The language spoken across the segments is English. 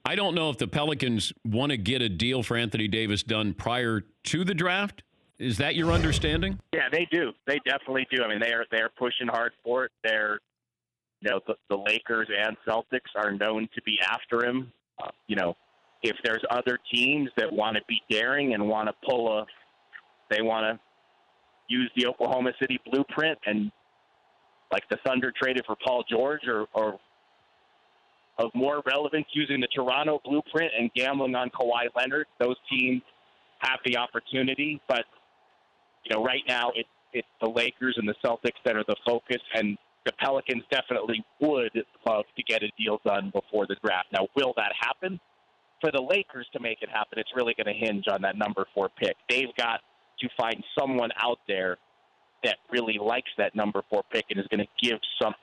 I don't know if the Pelicans want to get a deal for Anthony Davis done prior to the draft. Is that your understanding? Yeah, they do. They definitely do. I mean, they're pushing hard for it. The Lakers and Celtics are known to be after him. If there's other teams that want to be daring and want to they want to use the Oklahoma City blueprint, and like the Thunder traded for Paul George, or of more relevance using the Toronto blueprint and gambling on Kawhi Leonard, those teams have the opportunity. But right now it's the Lakers and the Celtics that are the focus, and the Pelicans definitely would love to get a deal done before the draft. Now, will that happen? For the Lakers to make it happen, it's really going to hinge on that number 4 pick. They've got to find someone out there that really likes that number 4 pick and is going to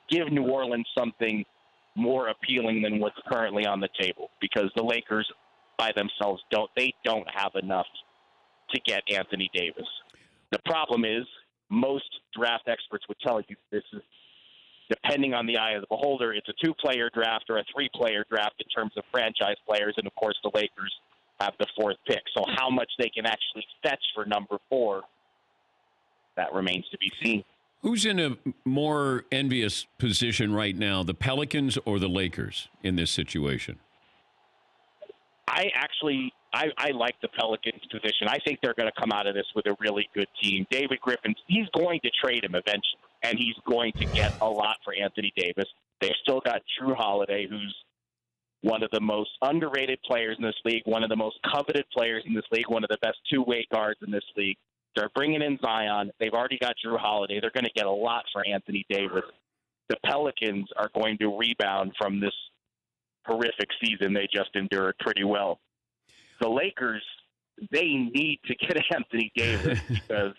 give New Orleans something more appealing than what's currently on the table, because the Lakers by themselves don't have enough to get Anthony Davis. The problem is most draft experts would tell you this is, depending on the eye of the beholder, it's a 2-player draft or a 3-player draft in terms of franchise players, and of course the Lakers have the 4th pick. So how much they can actually fetch for number 4, that remains to be seen. Who's in a more envious position right now, the Pelicans or the Lakers in this situation? I like the Pelicans' position. I think they're going to come out of this with a really good team. David Griffin, he's going to trade him eventually, and he's going to get a lot for Anthony Davis. They've still got Drew Holiday, who's one of the most underrated players in this league, one of the most coveted players in this league, one of the best two-way guards in this league. They're bringing in Zion. They've already got Drew Holiday. They're going to get a lot for Anthony Davis. The Pelicans are going to rebound from this horrific season they just endured pretty well. The Lakers, they need to get Anthony Davis because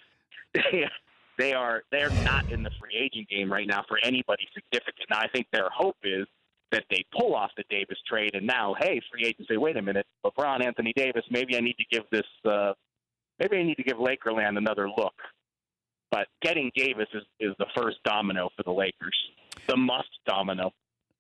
they're not in the free agent game right now for anybody significant. Now, I think their hope is that they pull off the Davis trade, and now, hey, free agents say, wait a minute, LeBron, Anthony Davis, maybe I need to give Lakerland another look. But getting Davis is the first domino for the Lakers, the must domino.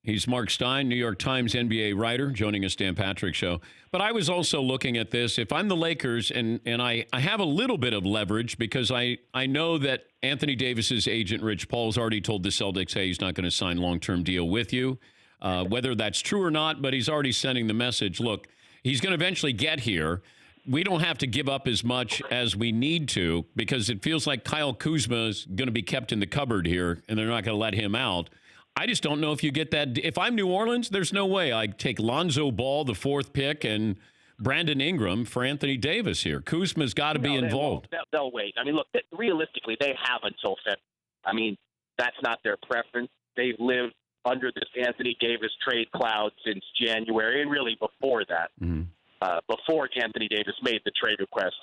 He's Marc Stein, New York Times NBA writer, joining us Dan Patrick Show. But I was also looking at this. If I'm the Lakers, and I have a little bit of leverage because I know that Anthony Davis's agent, Rich Paul's already told the Celtics, hey, he's not going to sign a long-term deal with you. Whether that's true or not, but he's already sending the message, look, he's going to eventually get here. We don't have to give up as much as we need to because it feels like Kyle Kuzma is going to be kept in the cupboard here, and they're not going to let him out. I just don't know if you get that. If I'm New Orleans, there's no way I'd take Lonzo Ball, the 4th pick, and Brandon Ingram for Anthony Davis here. Kuzma's got to be involved. They'll wait. I mean, look, realistically, they have until February. I mean, that's not their preference. They've lived under this Anthony Davis trade cloud since January, and really before that. Mm-hmm. Before Anthony Davis made the trade request,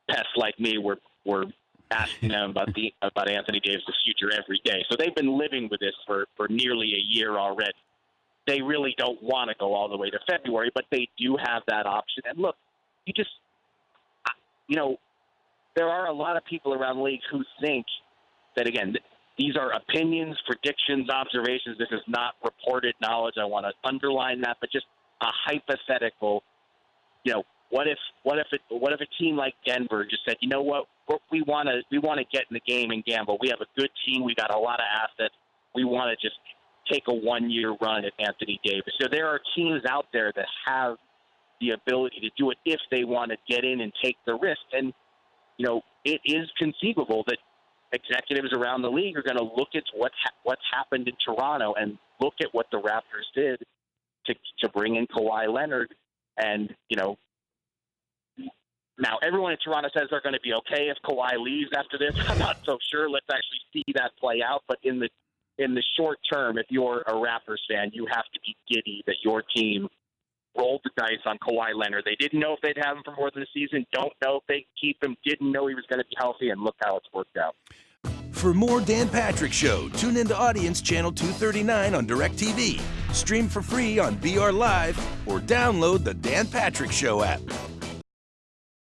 pests like me were asking them about Anthony Davis' future every day. So they've been living with this for nearly a year already. They really don't want to go all the way to February, but they do have that option. And look, there are a lot of people around the league who think that, again, these are opinions, predictions, observations. This is not reported knowledge. I want to underline that, but just a hypothetical. What if a team like Denver just said, you know what, we want to get in the game and gamble. We have a good team. We got a lot of assets. We want to just take a 1-year run at Anthony Davis. So there are teams out there that have the ability to do it if they want to get in and take the risk. And it is conceivable that executives around the league are going to look at what's happened in Toronto and look at what the Raptors did to bring in Kawhi Leonard. And now everyone in Toronto says they're going to be okay if Kawhi leaves after this. I'm not so sure. Let's actually see that play out. But in the short term, if you're a Raptors fan, you have to be giddy that your team rolled the dice on Kawhi Leonard. They didn't know if they'd have him for more than a season. Don't know if they'd keep him. Didn't know he was going to be healthy, and look how it's worked out. For more Dan Patrick Show, tune into Audience Channel 239 on DirecTV. Stream for free on BR Live or download the Dan Patrick Show app.